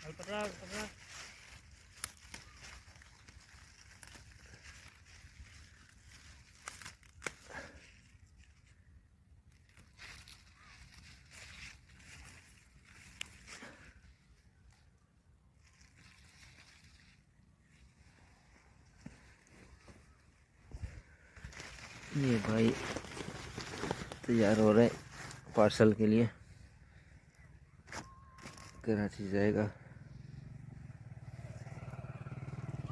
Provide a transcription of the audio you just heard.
पकड़ा पकड़ा। ये भाई तैयार हो रहे पार्सल के लिए, कराची जाएगा।